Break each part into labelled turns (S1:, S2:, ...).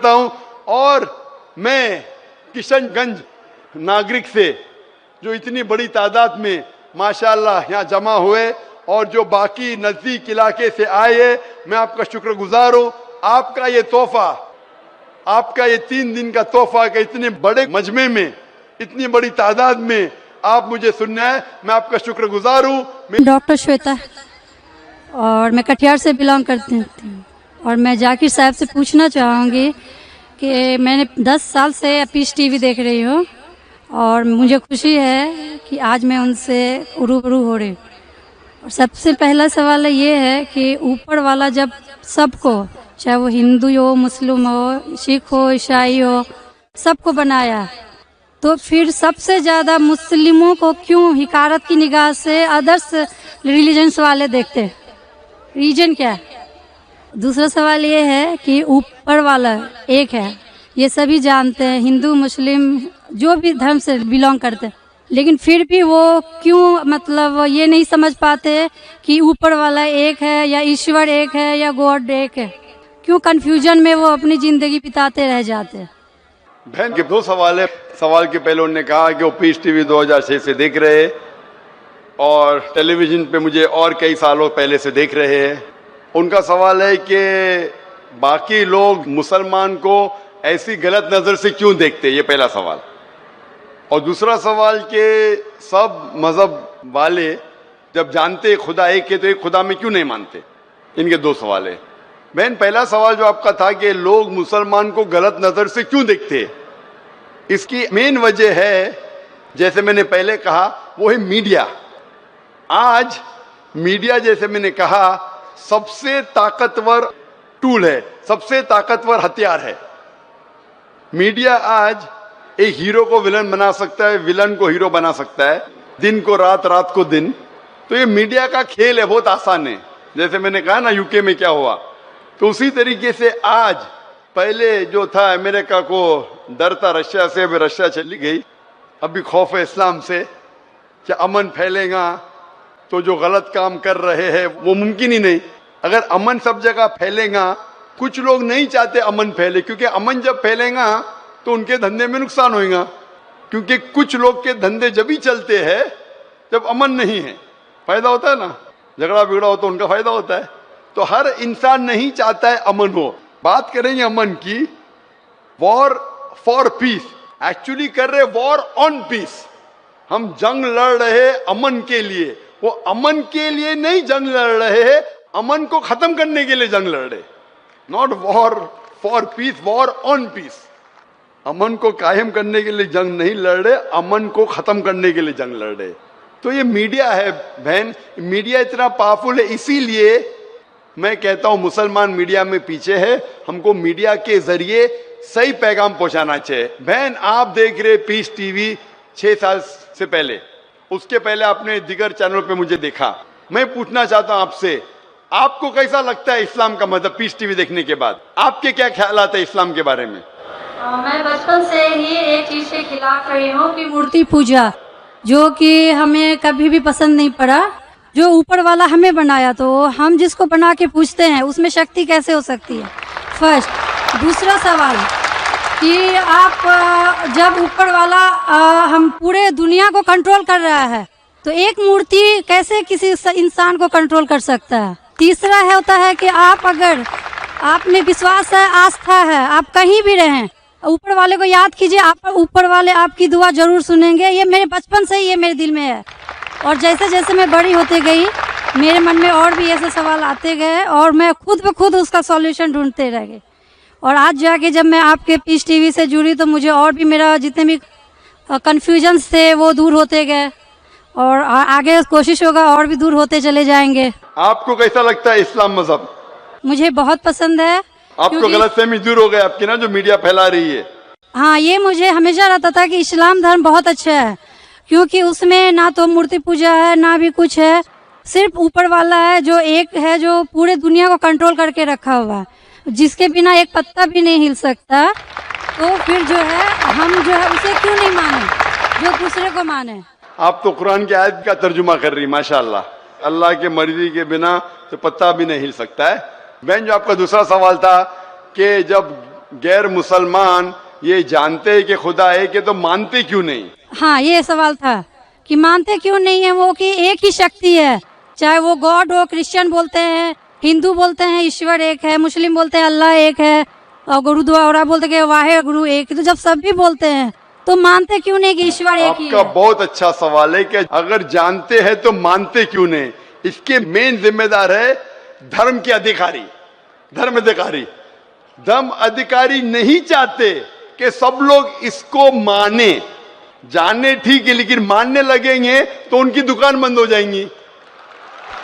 S1: हूं। और मैं किशनगंज नागरिक से जो इतनी बड़ी तादाद में माशाअल्लाह यहाँ जमा हुए और जो बाकी नजदीक इलाके से आए, मैं आपका शुक्रगुजार हूँ। आपका ये तोहफा, आपका ये 3 दिन का तोहफा कि इतने बड़े मजमे में इतनी बड़ी तादाद में आप मुझे सुनना है, मैं आपका शुक्रगुजार हूँ।
S2: डॉक्टर श्वेता और मैं कटिहार से बिलोंग करती हूँ और मैं जाकिर साहब से पूछना चाहूँगी कि मैंने 10 साल से पीस टीवी देख रही हूँ और मुझे खुशी है कि आज मैं उनसे रूबरू हो रही हूँ। और सबसे पहला सवाल ये है कि ऊपर वाला जब सबको, चाहे वो हिंदू हो, मुस्लिम हो, सिख हो, ईसाई हो, सबको बनाया, तो फिर सबसे ज़्यादा मुस्लिमों को क्यों हिकारत की निगाह से अदर्स रिलीजन्स वाले देखते हैं? रीजन क्या है? दूसरा सवाल ये है कि ऊपर वाला एक है, ये सभी जानते हैं, हिंदू मुस्लिम जो भी धर्म से बिलोंग करते हैं, लेकिन फिर भी वो क्यों मतलब ये नहीं समझ पाते कि ऊपर वाला एक है या ईश्वर एक है या गॉड एक है? क्यों कन्फ्यूजन में वो अपनी ज़िंदगी बिताते रह जाते हैं?
S1: बहन के 2 सवाल है। सवाल के पहले उन्होंने कहा कि वो पीस टीवी 2006 से देख रहे हैं और टेलीविज़न पे मुझे और कई सालों पहले से देख रहे हैं। उनका सवाल है कि बाकी लोग मुसलमान को ऐसी गलत नज़र से क्यों देखते, ये पहला सवाल। और दूसरा सवाल कि सब मज़हब वाले जब जानते खुदा एक है तो एक खुदा में क्यों नहीं मानते? इनके 2 सवाल है। बहन, पहला सवाल जो आपका था कि लोग मुसलमान को गलत नज़र से क्यों देखते हैं, इसकी मेन वजह है, जैसे मैंने पहले कहा, वो है मीडिया। आज मीडिया, जैसे मैंने कहा, सबसे ताकतवर टूल है, सबसे ताकतवर हथियार है। मीडिया आज एक हीरो को विलन बना सकता है, विलन को हीरो बना सकता है, दिन को रात, रात को दिन। तो ये मीडिया का खेल है, बहुत आसान है। जैसे मैंने कहा ना यूके में क्या हुआ, तो उसी तरीके से आज पहले जो था अमेरिका को डर था रशिया से, अभी रशिया चली गई। अभी खौफ है इस्लाम से कि अमन फैलेगा तो जो गलत काम कर रहे हैं वो मुमकिन ही नहीं। अगर अमन सब जगह फैलेगा, कुछ लोग नहीं चाहते अमन फैले, क्योंकि अमन जब फैलेगा तो उनके धंधे में नुकसान होगा, क्योंकि कुछ लोग के धंधे जब ही चलते हैं जब अमन नहीं है। फायदा होता है ना, झगड़ा बिगड़ा हो तो उनका फायदा होता है। तो हर इंसान नहीं चाहता है अमन हो। बात करेंगे अमन की, वॉर फॉर पीस, एक्चुअली कर रहे वॉर ऑन पीस। हम जंग लड़ रहे अमन के लिए, वो अमन के लिए नहीं जंग लड़ रहे हैं, अमन को खत्म करने के लिए जंग लड़ रहे। Not war for peace, war on peace. अमन को कायम करने के लिए जंग नहीं लड़ रहे, अमन को खत्म करने के लिए जंग लड़ रहे। तो ये मीडिया है बहन, मीडिया इतना पावरफुल है, इसीलिए मैं कहता हूं मुसलमान मीडिया में पीछे है। हमको मीडिया के जरिए सही पैगाम पहुंचाना चाहिए। बहन, आप देख रहे पीस टीवी 6 साल से पहले, उसके पहले आपने दिगर चैनल पे मुझे देखा। मैं पूछना चाहता हूं आपसे, आपको कैसा लगता है इस्लाम का मतलब पीस टीवी देखने के बाद? आपके क्या ख्यालात है इस्लाम के बारे में?
S2: मैं बचपन से ही एक चीज़ के खिलाफ रही हूँ कि मूर्ति पूजा, जो कि हमें कभी भी पसंद नहीं पड़ा। जो ऊपर वाला हमें बनाया, तो हम जिसको बना के पूछते हैं उसमें शक्ति कैसे हो सकती है? फर्स्ट। दूसरा सवाल कि आप जब ऊपर वाला हम पूरे दुनिया को कंट्रोल कर रहा है, तो एक मूर्ति कैसे किसी इंसान को कंट्रोल कर सकता है? तीसरा है होता है कि आप अगर आप में विश्वास है, आस्था है, आप कहीं भी रहें, ऊपर वाले को याद कीजिए, आप ऊपर वाले आपकी दुआ जरूर सुनेंगे। ये मेरे बचपन से ही ये मेरे दिल में है, और जैसे जैसे मैं बड़ी होते गई मेरे मन में और भी ऐसे सवाल आते गए और मैं खुद ब खुद उसका सॉल्यूशन ढूंढते रह गई। और आज जाके जब मैं आपके पीस टीवी से जुड़ी तो मुझे और भी मेरा जितने भी कन्फ्यूजन्स थे वो दूर होते गए, और आगे कोशिश होगा और भी दूर होते चले जाएंगे।
S1: आपको कैसा लगता है इस्लाम मजहब?
S2: मुझे बहुत पसंद है।
S1: आपको गलतफहमी दूर हो गई आपकी ना, जो मीडिया फैला रही है?
S2: हाँ, ये मुझे हमेशा रहता था कि इस्लाम धर्म बहुत अच्छा है, क्योंकि उसमें ना तो मूर्ति पूजा है ना भी कुछ है, सिर्फ ऊपर वाला है जो एक है, जो पूरे दुनिया को कंट्रोल करके रखा हुआ है, जिसके बिना एक पत्ता भी नहीं हिल सकता। तो फिर जो है हम जो है उसे क्यों नहीं माने, जो दूसरे को माने?
S1: आप तो कुरान की आयत का तर्जुमा कर रही माशाअल्लाह। अल्लाह के मर्जी के बिना तो पत्ता भी नहीं हिल सकता है। बहन, जो आपका दूसरा सवाल था कि जब गैर मुसलमान ये जानते हैं कि खुदा है कि तो मानते क्यों नहीं?
S2: हाँ, ये सवाल था कि मानते क्यों नहीं है वो, कि एक ही शक्ति है, चाहे वो गॉड हो, क्रिश्चियन बोलते हैं, हिंदू बोलते हैं ईश्वर एक है, मुस्लिम बोलते हैं अल्लाह एक है, और गुरुद्वारा बोलते हैं कि वाहे गुरु एक है। तो जब सब भी बोलते हैं तो मानते क्यों नहीं कि ईश्वर एक ही
S1: आपका
S2: है?
S1: बहुत अच्छा सवाल है कि अगर जानते हैं तो मानते क्यों नहीं। इसके मेन जिम्मेदार है धर्म के अधिकारी। धर्म अधिकारी नहीं चाहते कि सब लोग इसको माने, जाने ठीक है, लेकिन मानने लगेंगे तो उनकी दुकान बंद हो जाएंगी।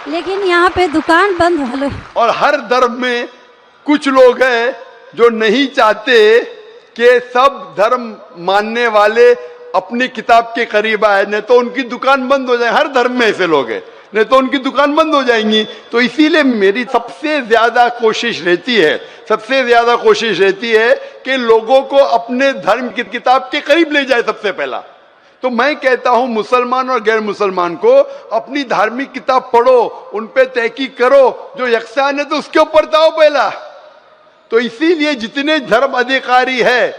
S2: लेकिन यहाँ पे दुकान बंद वालों,
S1: और हर धर्म में कुछ लोग हैं जो नहीं चाहते कि सब धर्म मानने वाले अपनी किताब के करीब आए, नहीं तो उनकी दुकान बंद हो जाए। हर धर्म में ऐसे लोग हैं, नहीं तो उनकी दुकान बंद हो जाएंगी। तो इसीलिए मेरी सबसे ज्यादा कोशिश रहती है कि लोगों को अपने धर्म की किताब के करीब ले जाए सबसे पहला। तो मैं कहता हूं मुसलमान और गैर मुसलमान को अपनी धार्मिक किताब पढ़ो, उन पे तहकीक करो, जो यकसान है तो उसके ऊपर जाओ पहला। तो इसीलिए जितने धर्म अधिकारी है,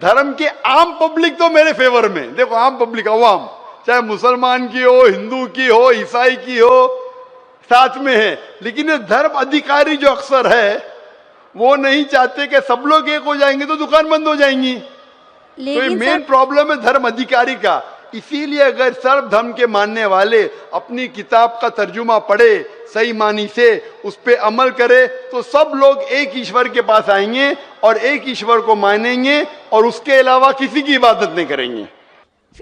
S1: धर्म के आम पब्लिक तो मेरे फेवर में, देखो आम पब्लिक, अवाम, चाहे मुसलमान की हो, हिंदू की हो, ईसाई की हो, साथ में है। लेकिन ये धर्म अधिकारी जो अक्सर है वो नहीं चाहते कि सब लोग एक हो जाएंगे तो दुकान बंद हो जाएंगी। तो ये मेन प्रॉब्लम है धर्म अधिकारी का। इसीलिए अगर सर्व धर्म के मानने वाले अपनी किताब का तर्जुमा पढ़े, सही मानी से उस पे अमल करे, तो सब लोग एक ईश्वर के पास आएंगे और एक ईश्वर को मानेंगे और उसके अलावा किसी की इबादत नहीं करेंगे।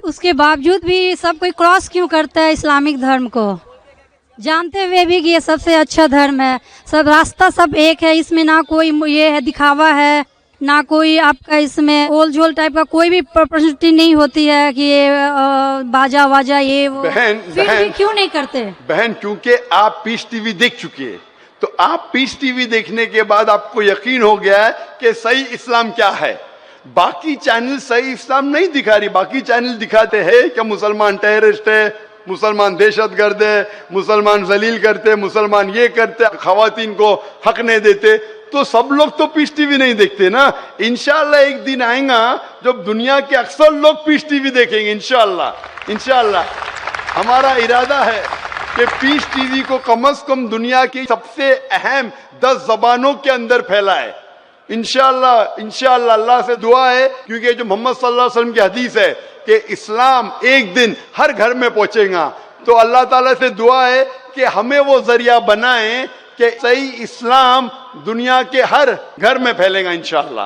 S2: उसके बावजूद भी सब कोई क्रॉस क्यों करता है इस्लामिक धर्म को, जानते हुए भी कि ये सबसे अच्छा धर्म है, सब रास्ता सब एक है, इसमें ना कोई ये है दिखावा है, ना कोई आपका इसमें ओल झोल टाइप का कोई भी प्रॉपर्टी नहीं होती है कि ये बाजा वाजा ये वो।
S1: बहन
S2: क्यों नहीं करते?
S1: बहन, क्योंकि आप पीस टीवी देख चुके हैं, तो आप पीस टीवी देखने के बाद आपको यकीन हो गया है कि सही इस्लाम क्या है। बाकी चैनल सही इस्लाम नहीं दिखा रही। बाकी चैनल दिखाते हैं कि मुसलमान टेररिस्ट है, मुसलमान दहशतगर्द है, मुसलमान जलील करते, मुसलमान ये करते, खवातीन को हक नहीं देते। तो सब लोग तो पीस टीवी नहीं देखते ना। इंशाल्लाह एक दिन आएगा जब दुनिया के अक्सर लोग पीस टीवी देखेंगे। इंशाल्लाह हमारा इरादा है कि पीस टीवी को कम से कम दुनिया की सबसे अहम 10 जबानों के अंदर फैलाए। इंशाल्लाह अल्लाह से दुआ है, क्योंकि जो मोहम्मद सल्लल्लाहु अलैहि वसल्लम की हदीस है कि इस्लाम एक दिन हर घर में पहुंचेगा। तो अल्लाह ताला से दुआ है कि हमें वो जरिया बनाए कि सही इस्लाम दुनिया के हर घर में फैलेगा इंशाल्लाह।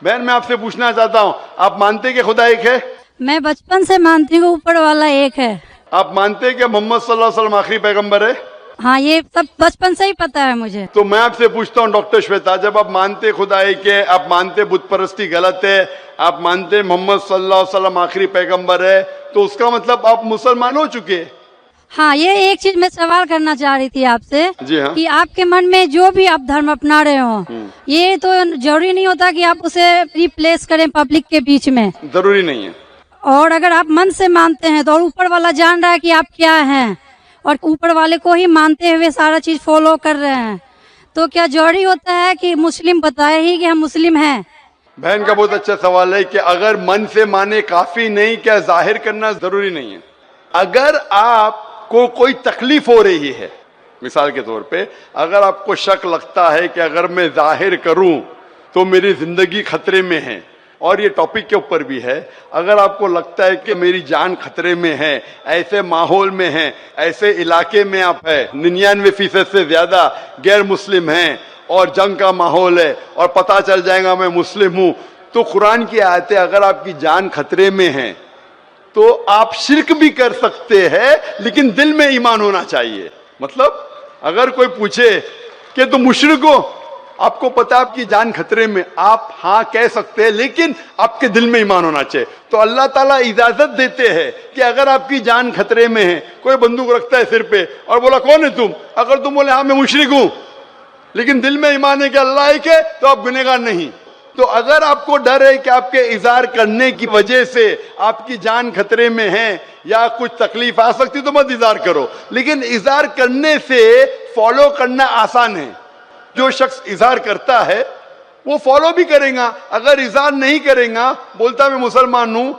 S1: बहन, मैं आपसे पूछना चाहता हूँ, आप मानते कि खुदा एक है?
S2: मैं बचपन से मानती हूँ ऊपर वाला एक है।
S1: आप मानते कि मोहम्मद सल्लल्लाहु अलैहि वसल्लम आखिरी पैगंबर है?
S2: हाँ, ये सब बचपन से ही पता है मुझे।
S1: तो मैं आपसे पूछता हूँ डॉक्टर श्वेता, जब आप मानते खुदा एक है, आप मानते बुत परस्ती गलत है, आप मानते मोहम्मद सल्लल्लाहु अलैहि वसल्लम आखिरी पैगंबर है, तो उसका मतलब आप मुसलमान हो चुके।
S2: हाँ, ये एक चीज मैं सवाल करना चाह रही थी आपसे।
S1: जी हाँ।
S2: कि आपके मन में जो भी आप धर्म अपना रहे हो, ये तो जरूरी नहीं होता कि आप उसे रिप्लेस करें पब्लिक के बीच में, जरूरी
S1: नहीं है।
S2: और अगर आप मन से मानते हैं तो, और ऊपर वाला जान रहा है कि आप क्या हैं, और ऊपर वाले को ही मानते हुए सारा चीज फॉलो कर रहे हैं, तो क्या जरूरी होता है कि मुस्लिम बताए ही कि हम मुस्लिम हैं?
S1: बहन का बहुत अच्छा सवाल है कि अगर मन से माने काफी नहीं, क्या जाहिर करना जरूरी नहीं है? अगर आपको कोई तकलीफ हो रही है, मिसाल के तौर पे अगर आपको शक लगता है कि अगर मैं जाहिर करूं तो मेरी जिंदगी खतरे में है, और ये टॉपिक के ऊपर भी है, अगर आपको लगता है कि मेरी जान खतरे में है, ऐसे माहौल में है, ऐसे इलाके में आप है, 99% से ज्यादा गैर मुस्लिम हैं और जंग का माहौल है और पता चल जाएगा मैं मुस्लिम हूं, तो कुरान की आयतें, अगर आपकी जान खतरे में है तो आप शिर्क भी कर सकते हैं, लेकिन दिल में ईमान होना चाहिए। मतलब अगर कोई पूछे कि तुम मुशरिक हो, आपको पता है आपकी जान खतरे में, आप हाँ कह सकते हैं, लेकिन आपके दिल में ईमान होना चाहिए। तो अल्लाह ताला इजाजत देते हैं कि अगर आपकी जान खतरे में है, कोई बंदूक रखता है सिर पे और बोला कौन है तुम, अगर तुम बोले हाँ मैं मुशरिक हूं, लेकिन दिल में ईमान है कि अल्लाह एक है, तो आप गुनहगार नहीं। तो अगर आपको डर है कि आपके इज़हार करने की वजह से आपकी जान खतरे में है या कुछ तकलीफ आ सकती, तो मत इज़हार करो। लेकिन इज़हार करने से फॉलो करना आसान है। जो शख्स इज़हार करता है वो फॉलो भी करेगा। अगर इज़हार नहीं करेगा, बोलता मैं मुसलमान हूं,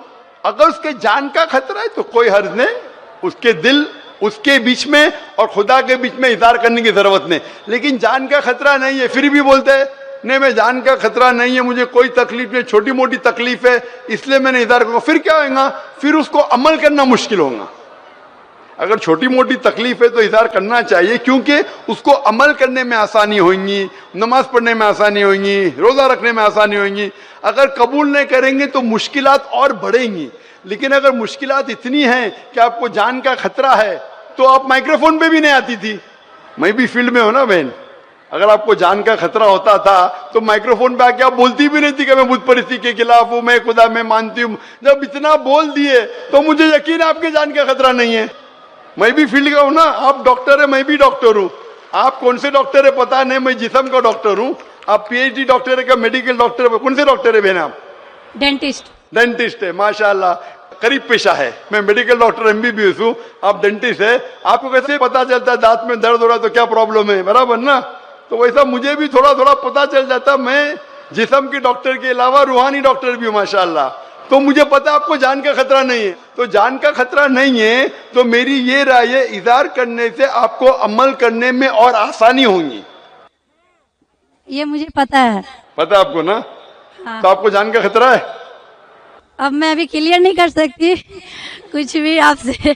S1: अगर उसके जान का खतरा है तो कोई हर्ज नहीं, उसके दिल उसके बीच में और खुदा के बीच में इज़हार करने की जरूरत नहीं। लेकिन जान का खतरा नहीं है, फिर भी बोलते हैं नहीं मैं जान का खतरा नहीं है, मुझे कोई तकलीफ नहीं, छोटी मोटी तकलीफ है इसलिए मैंने इज़हार करूंगा। फिर क्या होगा? फिर उसको अमल करना मुश्किल होगा। अगर छोटी मोटी तकलीफ है तो इज़हार करना चाहिए, क्योंकि उसको अमल करने में आसानी होगी, नमाज पढ़ने में आसानी होगी, रोज़ा रखने में आसानी होगी। अगर कबूल नहीं करेंगे तो मुश्किलात और बढ़ेंगी। लेकिन अगर मुश्किलात इतनी हैं कि आपको जान का खतरा है तो आप माइक्रोफोन पे भी नहीं आती थी। मैं भी फील्ड में हूं ना बहन, अगर आपको जान का खतरा होता था तो माइक्रोफोन पे आके आप बोलती भी नहीं थी कि मैं बुत परिस्थिति के खिलाफ हूं, मैं खुदा मैं मानती हूं। जब इतना बोल दिए तो मुझे यकीन है आपके जान का खतरा नहीं है। मैं भी फील्ड का हूं ना, आप डॉक्टर है, मैं भी डॉक्टर हूं। आप कौन से डॉक्टर है पता नहीं, मैं जिस्म का डॉक्टर हूं। आप पीएचडी डॉक्टर है क्या? मेडिकल डॉक्टर है? कौन से डॉक्टर है बहन आप?
S2: डेंटिस्ट।
S1: डेंटिस्ट है, माशाल्लाह, करीब पेशा है। मैं मेडिकल डॉक्टर एमबीबीएस हूं, आप डेंटिस्ट है। आपको कैसे पता चलता है दांत में दर्द हो रहा तो क्या प्रॉब्लम है, बराबर ना? तो वैसा मुझे भी थोड़ा थोड़ा पता चल जाता। मैं जिस्म के डॉक्टर के अलावा रूहानी डॉक्टर भी हूं माशाल्लाह। तो मुझे पता आपको जान का खतरा नहीं है। तो जान का खतरा नहीं है तो मेरी ये राय है, इज़हार करने से आपको अमल करने में और आसानी होगी।
S2: ये मुझे पता है।
S1: पता आपको ना?
S2: हाँ।
S1: तो आपको जान का खतरा है?
S2: अब मैं अभी क्लियर नहीं कर सकती कुछ भी आपसे।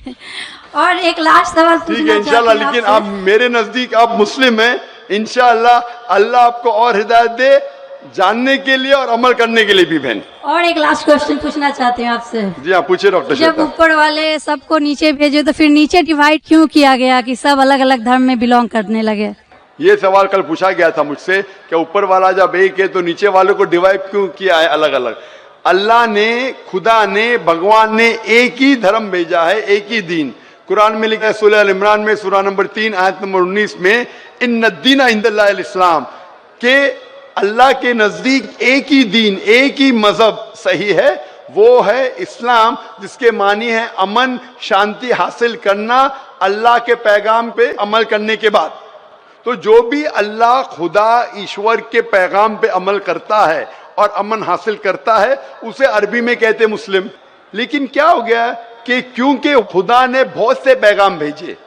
S2: और एक लास्ट सवाल
S1: ठीक है
S2: पूछना
S1: इंशाल्लाह।
S2: चाहती हूँ
S1: लेकिन
S2: आपसे।
S1: आप मेरे नजदीक आप मुस्लिम हैं, इंशाल्लाह अल्लाह आपको और हिदायत दे जानने के लिए और अमल करने के लिए भी बहन।
S2: और एक लास्ट क्वेश्चन पूछना चाहती हूँ आपसे।
S1: जी हाँ, पूछिए डॉक्टर
S2: जब
S1: श्वेता।
S2: ऊपर वाले सबको नीचे भेजे तो फिर नीचे डिवाइड क्यों किया गया कि सब अलग अलग धर्म में बिलोंग करने लगे?
S1: ये सवाल कल पूछा गया था मुझसे कि ऊपर वाला जब एक है तो नीचे वालों को डिवाइड क्यों किया है अलग अलग? अल्लाह ने, खुदा ने, भगवान ने एक ही धर्म भेजा है, एक ही दीन। कुरान में लिखा है सूरह अल इमरान में सूरह नंबर 3 आयत नंबर 19 में, इन्नद दीन इंदल्लाहिल इस्लाम, के अल्लाह के नजदीक एक ही दीन, एक ही मजहब सही है, वो है इस्लाम, जिसके मानी है अमन शांति हासिल करना अल्लाह के पैगाम पे अमल करने के बाद। तो जो भी अल्लाह खुदा ईश्वर के पैगाम पे अमल करता है और अमन हासिल करता है उसे अरबी में कहते मुस्लिम। लेकिन क्या हो गया कि क्योंकि खुदा ने बहुत से पैगाम भेजे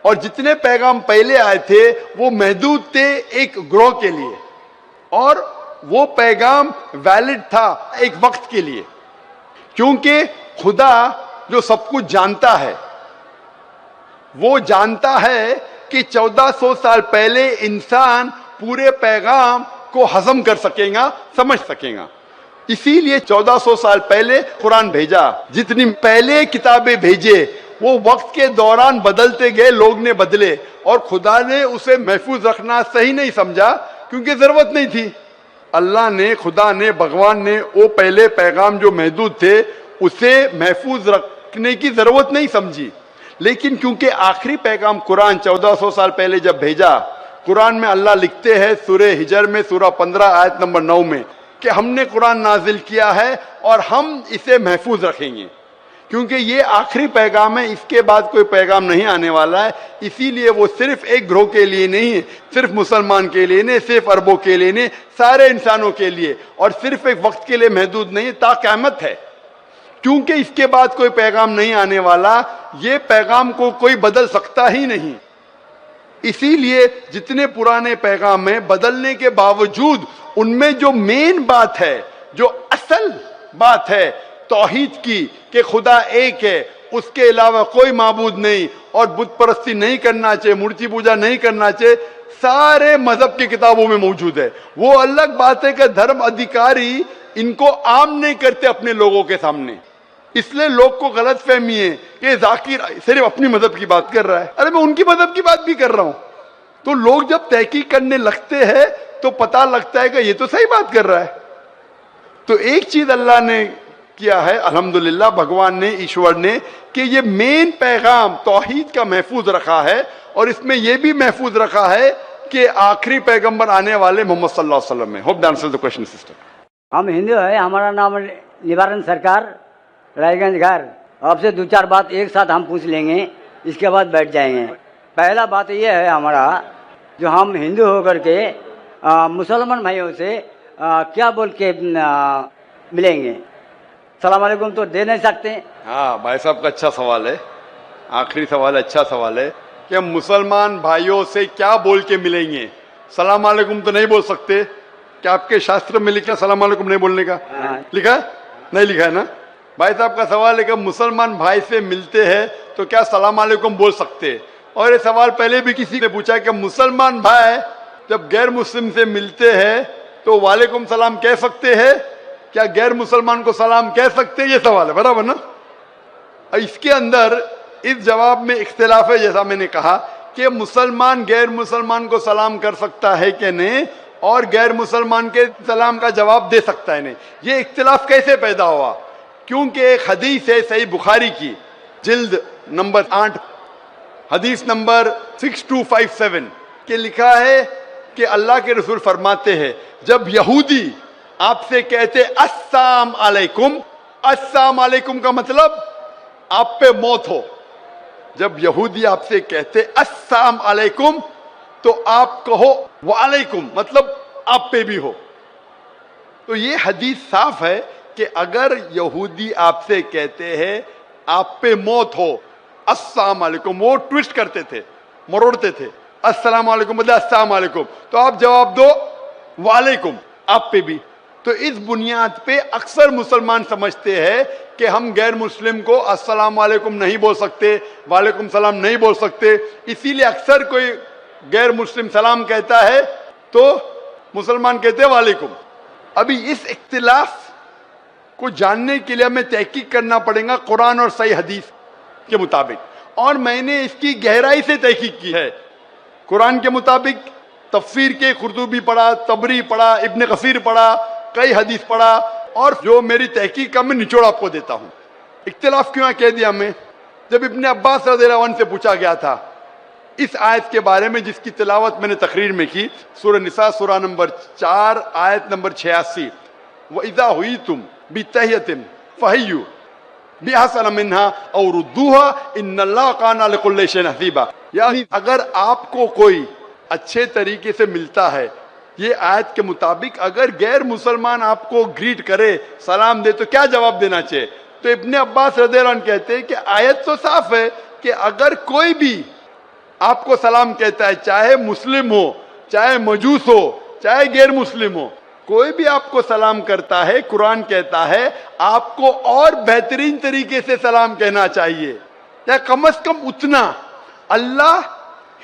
S1: और जितने पैगाम पहले आए थे वो महदूद थे एक ग्रोह के लिए, और वो पैगाम वैलिड था एक वक्त के लिए, क्योंकि खुदा जो सब कुछ जानता है वो जानता है कि 1400 साल पहले इंसान पूरे पैगाम को हजम कर सकेगा, समझ सकेगा। इसीलिए 1400 साल पहले कुरान भेजा। जितनी पहले किताबें भेजे वो वक्त के दौरान बदलते गए, लोग ने बदले, और खुदा ने उसे महफूज रखना सही नहीं समझा क्योंकि जरूरत नहीं थी। अल्लाह ने, खुदा ने, भगवान ने वो पहले पैगाम जो महदूद थे उसे महफूज रखने की जरूरत नहीं समझी। लेकिन क्योंकि आखिरी पैगाम कुरान 1400 साल पहले जब भेजा, कुरान में अल्लाह लिखते हैं सूरह हिजर में सूरह 15 आयत नंबर 9 में कि हमने कुरान नाजिल किया है और हम इसे महफूज रखेंगे, क्योंकि ये आखिरी पैगाम है, इसके बाद कोई पैगाम नहीं आने वाला है। इसीलिए वो सिर्फ एक ग्रोह के लिए नहीं है, सिर्फ मुसलमान के लिए नहीं, सिर्फ अरबों के लिए नहीं, सारे इंसानों के लिए, और सिर्फ एक वक्त के लिए महदूद नहीं, ता क़यामत है। क्योंकि इसके बाद कोई पैगाम नहीं आने वाला, ये पैगाम को कोई बदल सकता ही नहीं। इसीलिए जितने पुराने पैगाम हैं, बदलने के बावजूद उनमें जो मेन बात है, जो असल बात है तौहीद की, कि खुदा एक है, उसके अलावा कोई माबूद नहीं, और बुत परस्ती नहीं करना चाहिए, मूर्ति पूजा नहीं करना चाहिए, सारे मजहब की किताबों में मौजूद है। वो अलग बात है कि धर्म अधिकारी इनको आम नहीं करते अपने लोगों के सामने, इसलिए लोग को गलत फहमी है कि जाकिर सिर्फ अपनी मजहब की बात कर रहा है। अरे मैं उनकी मजहब की बात भी कर रहा हूं। तो लोग जब तहकीक करने लगते हैं तो पता लगता है कि ये तो सही बात कर रहा है। तो एक चीज अल्लाह ने किया है, अल्हम्दुलिल्लाह, भगवान ने, ईश्वर ने, कि ये मेन पैगाम तौहीद का महफूज रखा है, और इसमें यह भी महफूज रखा है कि आखिरी पैगंबर आने वाले मोहम्मद सल्लल्लाहु अलैहि वसल्लम है। Hope that answers the question sister.
S3: हम हिंदू है, हमारा नाम निवारण सरकार, रायगंज घर। आपसे दो चार बात एक साथ हम पूछ लेंगे, इसके बाद बैठ जाएंगे। पहला बात ये है हमारा, जो हम हिंदू होकर के मुसलमान भाइयों से क्या बोल के मिलेंगे? सलाम अलैकुम तो दे नहीं सकते।
S1: हाँ भाई साहब का अच्छा सवाल है, आखिरी सवाल है, अच्छा सवाल है कि हम मुसलमान भाइयों से क्या बोल के मिलेंगे? सलाम अलैकुम तो नहीं बोल सकते। क्या आपके शास्त्र में लिखा सलाम अलैकुम नहीं बोलने का? लिखा है? नहीं लिखा है ना? भाई साहब का सवाल है कि मुसलमान भाई से मिलते हैं तो क्या सलाम अलैकुम बोल सकते? और ये सवाल पहले भी किसी ने पूछा कि मुसलमान भाई जब गैर मुस्लिम से मिलते हैं तो वालेकुम सलाम कह सकते हैं? क्या गैर मुसलमान को सलाम कह सकते हैं? ये सवाल है, बराबर ना? और इसके अंदर इस जवाब में इख्तिलाफ है, जैसा मैंने कहा कि मुसलमान गैर मुसलमान को सलाम कर सकता है कि नहीं, और गैर मुसलमान के सलाम का जवाब दे सकता है नहीं। ये इख्तिलाफ कैसे पैदा हुआ? क्योंकि एक हदीस है सही बुखारी की, जिल्द नंबर 8, हदीस नंबर 6257 के लिखा है कि अल्लाह के रसूल फरमाते हैं, जब यहूदी आपसे कहते अस्सलाम अलैकुम, अस्सलाम अलैकुम का मतलब आप पे मौत हो। जब यहूदी आपसे कहते अस्सलाम अलैकुम तो आप कहो वालेकुम, मतलब आप पे भी हो। तो ये हदीस साफ है कि अगर यहूदी आपसे कहते हैं आप पे मौत हो, अस्सलाम अलैकुम, वो ट्विस्ट करते थे, मरोड़ते थे, अस्सलाम अलैकुम मतलब अस्सलाम अलैकुम, तो आप जवाब दो वालेकुम, आप पे भी। तो इस बुनियाद पे अक्सर मुसलमान समझते हैं कि हम गैर मुस्लिम को अस्सलाम वालेकुम नहीं बोल सकते, वालेकुम सलाम नहीं बोल सकते, इसीलिए अक्सर कोई गैर मुस्लिम सलाम कहता है तो मुसलमान कहते हैं वालेकुम। अभी इस इख्तिलाफ को जानने के लिए हमें तहकीक करना पड़ेगा कुरान और सही हदीस के मुताबिक, और मैंने इसकी गहराई से तहकीक की है। कुरान के मुताबिक तफसीर के कुर्तुबी पढ़ा, तबरी पढ़ा, इब्न कसीर पढ़ा, कई हदीस पढ़ा, और जो मेरी तहकीक का मैं निचोड़ आपको देता हूँ। इख्तिलाफ क्यों कह दिया मैं? जब इब्न अब्बास रज़ियल्लाहु अन्हु से पूछा गया था इस आयत के बारे में जिसकी तिलावत मैंने तकरीर में की, सूरह निसा सूरह नंबर 4 आयत नंबर 86, व इज़ा हुय्यितुम बितहियतिन फहय्यु बिअहसन मिन्हा औ रुद्दूहा इन्नल्लाह काना लिकुल्लि शैइन हसीबा। यानी अगर आपको कोई अच्छे तरीके से मिलता है, ये आयत के मुताबिक अगर गैर मुसलमान आपको ग्रीट करे, सलाम दे, तो क्या जवाब देना चाहिए? तो इब्ने अब्बास रज़ियल्लाहु अन्हु कहते हैं कि आयत तो साफ है कि अगर कोई भी आपको सलाम कहता है, चाहे मुस्लिम हो, चाहे मजूस हो, चाहे गैर मुस्लिम हो, कोई भी आपको सलाम करता है, कुरान कहता है आपको और बेहतरीन तरीके से सलाम कहना चाहिए, या कम से कम उतना। अल्लाह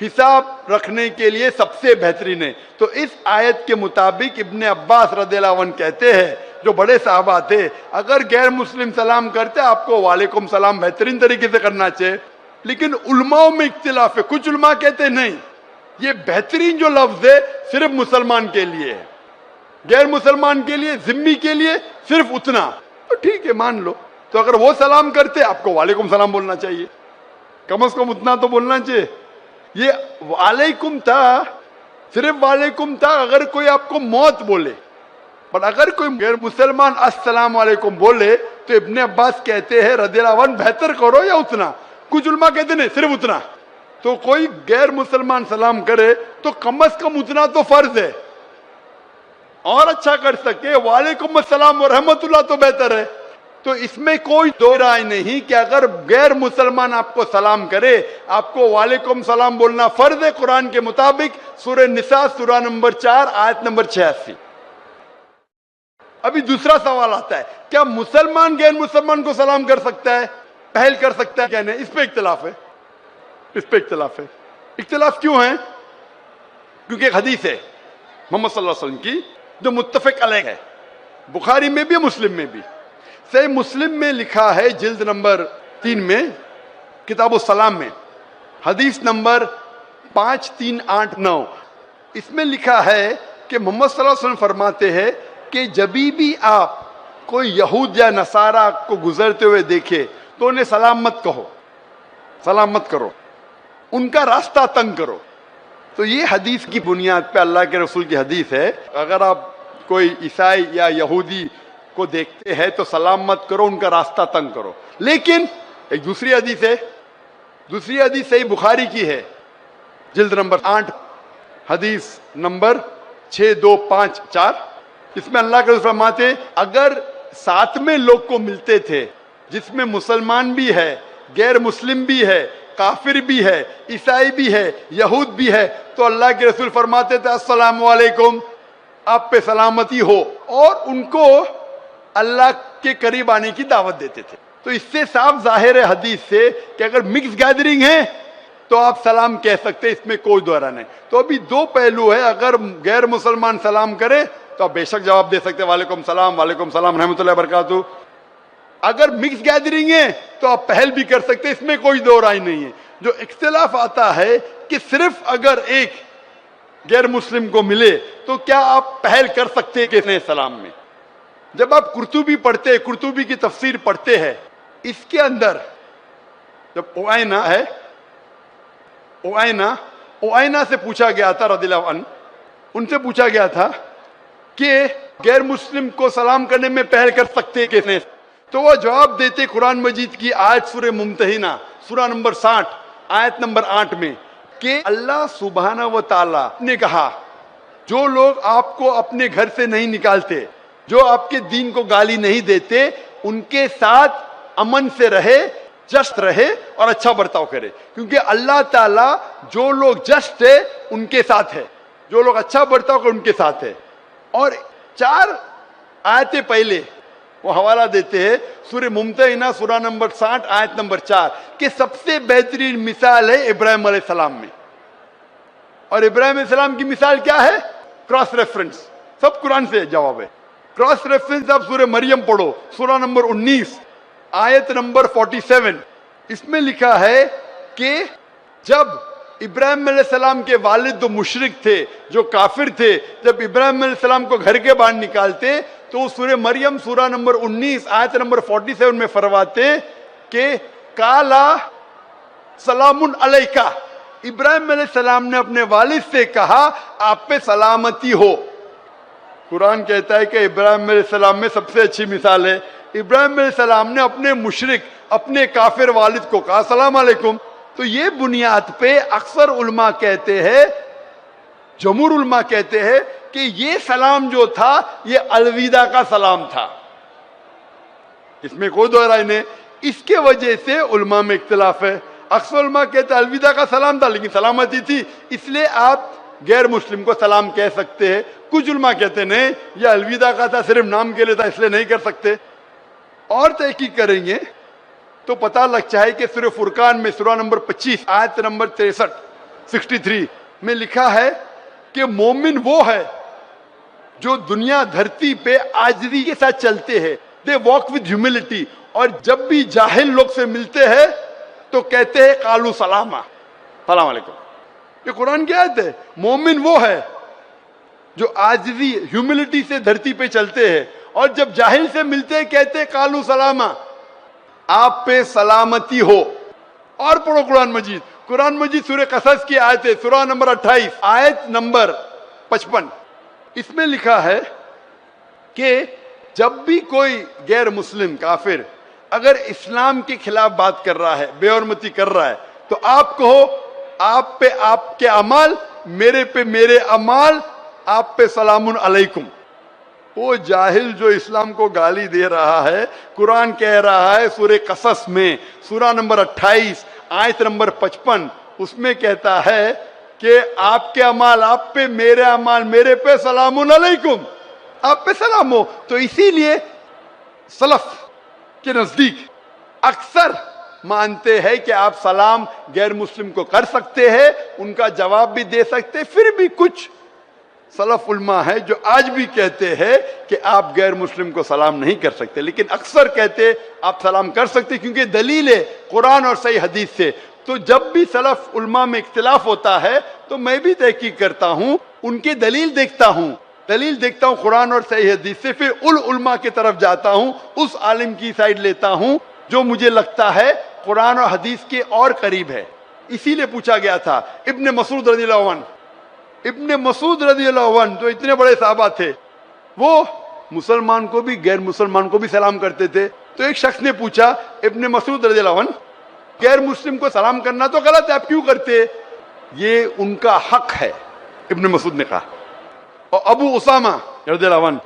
S1: हिसाब रखने के लिए सबसे बेहतरीन है। तो इस आयत के मुताबिक इब्ने अब्बास रज़ियल्लाहु अन्हु कहते हैं, जो बड़े साहबा थे, अगर गैर मुस्लिम सलाम करते आपको वालेकुम सलाम बेहतरीन तरीके से करना चाहिए। लेकिन उलमाओं में इख्तिलाफ है, कुछ उलमा कहते नहीं, ये बेहतरीन जो लफ्ज है सिर्फ मुसलमान के लिए है, गैर मुसलमान के लिए, जिम्मी के लिए सिर्फ उतना। तो ठीक है, मान लो। तो अगर वो सलाम करते आपको वालेकुम सलाम बोलना चाहिए, कम से कम उतना तो बोलना चाहिए। ये वालेकुम था, सिर्फ वालेकुम था अगर कोई आपको मौत बोले, पर अगर कोई गैर मुसलमान अस्सलाम वालेकुम बोले तो इब्ने अब्बास कहते हैं रज़ियल्लाहु अन्हु बेहतर करो या उतना। कुछ उलमा कहते नहीं, सिर्फ उतना। तो कोई गैर मुसलमान सलाम करे तो कम से कम उतना तो फर्ज है, और अच्छा कर सके वालेकुम अस्सलाम व रहमतुल्लाह तो बेहतर है। तो इसमें कोई दो राय नहीं कि अगर गैर मुसलमान आपको सलाम करे, आपको वालेकुम सलाम बोलना फर्ज है कुरान के मुताबिक, सूरह निसा सूरह नंबर 4 आयत नंबर 86। अभी दूसरा सवाल आता है, क्या मुसलमान गैर मुसलमान को सलाम कर सकता है, पहल कर सकता है क्या नहीं? इस पे इख्तिलाफ है, इस पे इख्तिलाफ है। इख्तिलाफ क्यों है? क्योंकि एक हदीस है मोहम्मद सल्लल्लाहु अलैहि वसल्लम की जो मुत्तफिक अलैह है, बुखारी में भी मुस्लिम में भी। सही मुस्लिम में लिखा है जिल्द नंबर 3 में किताब सलाम में हदीस नंबर 5389, इसमें लिखा है कि मोहम्मद सल्लल्लाहु अलैहि वसल्लम फरमाते हैं कि जभी भी आप कोई यहूद या नसारा को गुजरते हुए देखे तो उन्हें सलाम मत कहो, सलाम मत करो, उनका रास्ता तंग करो। तो ये हदीस की बुनियाद पे अल्लाह के रसूल की हदीस है, अगर आप कोई ईसाई या यहूदी को देखते हैं तो सलाम मत करो, उनका रास्ता तंग करो। लेकिन एक दूसरी हदीस है, दूसरी हदीस सही बुखारी की है, जिल्द नंबर 8 हदीस नंबर 6254, इसमें अल्लाह के रसूल फरमाते अगर साथ में लोग को मिलते थे जिसमें मुसलमान भी है, गैर मुस्लिम भी है, काफिर भी है, ईसाई भी है, यहूद भी है, तो अल्लाह के रसूल फरमाते थे अस्सलामु अलैकुम, आप पे सलामती हो, और उनको अल्लाह के करीब आने की दावत देते थे। तो इससे साफ जाहिर है हदीस से कि अगर मिक्स गैदरिंग है तो आप सलाम कह सकते हैं, इसमें कोई दोहरा नहीं। तो अभी दो पहलू है, अगर गैर मुसलमान सलाम करे तो आप बेशक जवाब दे सकते हैं वालेकुम सलाम रहमतुल्लाहि व बरकातहू। अगर मिक्स गैदरिंग है तो आप पहल भी कर सकते हैं, इसमें कोई दो राय नहीं है। जो इख्तिलाफ आता है कि सिर्फ अगर एक गैर मुस्लिम को मिले तो क्या आप पहल कर सकते हैं किसने सलाम में। जब आप कुर्तुबी पढ़ते हैं, कुर्तुबी की तफसीर पढ़ते हैं, इसके अंदर जब ओआइना है, ओआइना से पूछा गया था रदियल्लाहु अन्हु, उनसे पूछा गया था कि गैर मुस्लिम को सलाम करने में पहल कर सकते किसने, तो वो जवाब देते कुरान मजीद की आयत सूरह मुम्तहिना सूरा नंबर 60 आयत नंबर 8 में कि अल्लाह सुब्हाना व ताला ने कहा जो लोग आपको अपने घर से नहीं निकालते, जो आपके दीन को गाली नहीं देते, उनके साथ अमन से रहे, जस्ट रहे और अच्छा बर्ताव करे, क्योंकि अल्लाह ताला जो लोग जस्ट है उनके साथ है, जो लोग अच्छा बर्ताव करे उनके साथ है। और 4 आयतें पहले वो हवाला देते हैं सूरह मुम्तहिना सूरा नंबर 60 आयत नंबर 4 कि सबसे बेहतरीन मिसाल है इब्राहिम अलैहिस्सलाम में। और इब्राहिम अलैहिस्सलाम की मिसाल क्या है? क्रॉस रेफरेंस, सब कुरान से जवाब है। क्रॉस रेफरेंस आप सूरह मरियम पढ़ो, सूरा नंबर 19 आयत नंबर 47, इसमें लिखा है कि जब इब्राहिम अलैहिस्सलाम के वालिद जो मुशरिक थे, जो काफिर थे, जब इब्राहिम अलैहिस्सलाम को घर के बाहर निकालते तो सूरह मरियम सूरा नंबर 19 आयत नंबर 47 में फरमाते कि काला सलामुन अलैका, इब्राहिम अलैहिस्सलाम ने अपने वालिद से कहा आप पे सलामती हो। कुरान कहता है कि इब्राहिम अलैहिस्सलाम में सबसे अच्छी मिसाल है, इब्राहिम अलैहिस्सलाम ने अपने मुशरिक, अपने काफिर वालिद को कहा सलाम अलैकुम। तो ये बुनियाद पे अक्सर उलमा कहते हैं, जमहूर उलमा कहते हैं कि ये सलाम जो था ये अलविदा का सलाम था, इसमें कोई दो राय नहीं। इसके वजह से उलमा में इख्तिलाफ है। अक्सर उलमा कहते हैं अलविदा का सलाम था लेकिन सलामती थी, इसलिए आप गैर मुस्लिम को सलाम कह सकते हैं। कुछ उलमा कहते नहीं ये अलविदा का था, सिर्फ नाम के लिए था, इसलिए नहीं कर सकते। और तहकीक करेंगे तो पता लगता है कि सूरह फुरकान में सूरा नंबर 25 आयत नंबर 63 में लिखा है कि मोमिन वो है जो दुनिया धरती पे आजिज़ी के साथ चलते हैं, दे वॉक विद ह्यूमिलिटी, और जब भी जाहिल लोग से मिलते हैं तो कहते हैं कालू सलामा, सलाम अलैकुम। ये कुरान की आयत है। मोमिन वो है जो आजिज़ी ह्यूमिलिटी से धरती पे चलते हैं और जब जाहिल से मिलते हैं कहते हैं कालू सलामा, आप पे सलामती हो। और पढ़ो कुरान मजीद सूरह कसस की आयत है, सूरा नंबर 28 आयत नंबर 55, इसमें लिखा है कि जब भी कोई गैर मुस्लिम काफिर अगर इस्लाम के खिलाफ बात कर रहा है, बेहरमती कर रहा है, तो आप कहो आप पे आपके अमाल, मेरे पे मेरे अमाल, आप पे सलामुन अलैकुम। वो जाहिल जो इस्लाम को गाली दे रहा है, कुरान कह रहा है सूरह कसस में सूरा नंबर 28 आयत नंबर 55, उसमें कहता है कि आपके अमाल आप पे, मेरे अमाल मेरे पे, सलामुन अलैकुम, आप पे सलाम हो। तो इसीलिए सलफ के नजदीक अक्सर मानते हैं कि आप सलाम गैर मुस्लिम को कर सकते हैं, उनका जवाब भी दे सकते हैं। फिर भी कुछ सलफ उलमा है जो आज भी कहते हैं कि आप गैर मुस्लिम को सलाम नहीं कर सकते, लेकिन अक्सर कहते आप सलाम कर सकते क्योंकि दलील है कुरान और सही हदीस से। तो जब भी सलफ उलमा में इख्तिलाफ होता है तो मैं भी तहकीक करता हूँ, उनकी दलील देखता हूँ कुरान और सही हदीस से, फिर उलमा की तरफ जाता हूँ, उस आलिम की साइड लेता हूँ जो मुझे लगता है कुरान और हदीस के और करीब है। इसीलिए पूछा गया था इब्ने मसूद रज़ियल्लाहु अन्हु जो इतने बड़े साहबा थे, वो मुसलमान को भी गैर मुसलमान को भी सलाम करते थे। तो एक शख्स ने पूछा इब्ने मसूद रज़ियल्लाहु अन्हु, गैर मुस्लिम को सलाम करना तो गलत है, आप क्यों करते? ये उनका हक है, इब्ने मसूद ने कहा। और अबू उसामा रज़ियल्लाहु अन्हु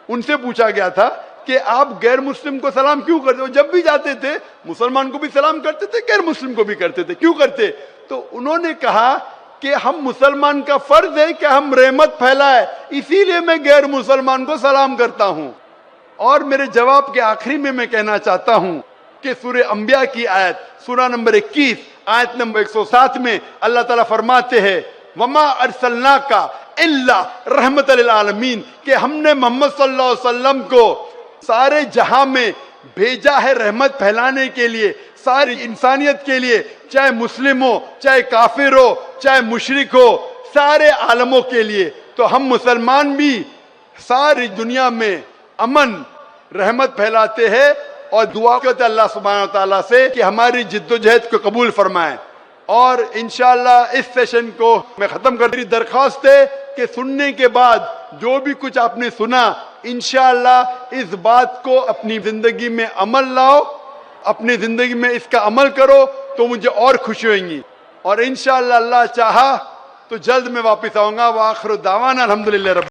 S1: उनसे पूछा गया था कि आप गैर मुस्लिम को सलाम क्यों करते हो? जब भी जाते थे मुसलमान को भी सलाम करते थे, गैर मुस्लिम को भी करते थे, क्यों करते? तो उन्होंने कहा कि हम मुसलमान का फर्ज है कि हम रहमत फैलाए, इसीलिए मैं गैर मुसलमान को सलाम करता हूं। और मेरे जवाब के आखिरी में मैं कहना चाहता हूं कि सूरह अंबिया की आयत सूरा नंबर 21 आयत नंबर 107 में अल्लाह ताला फरमाते हैं वमा अरसलनाका इल्ला रहमतल लिल आलमीन, कि हमने मोहम्मद सल्लल्लाहु अलैहि वसल्लम को सारे जहां में भेजा है रहमत फैलाने के लिए, सारी इंसानियत के लिए, चाहे मुस्लिम हो, चाहे काफिर हो, चाहे मुशरिक हो, सारे आलमों के लिए। तो हम मुसलमान भी सारी दुनिया में अमन रहमत फैलाते हैं और दुआ करते अल्लाह सुब्हानहू व तआला से कि हमारी जिद्दोजहद को कबूल फरमाए। और इंशाअल्लाह इस सेशन को मैं खत्म कर रही दरख्वास्त है कि सुनने के बाद जो भी कुछ आपने सुना, इंशाअल्लाह इस बात को अपनी जिंदगी में अमल लाओ, अपनी जिंदगी में इसका अमल करो तो मुझे और खुशी होगी। और इंशाअल्लाह अल्लाह चाहा तो जल्द मैं वापस आऊंगा। व आखिर दावाना अल्हम्दुलिल्लाह।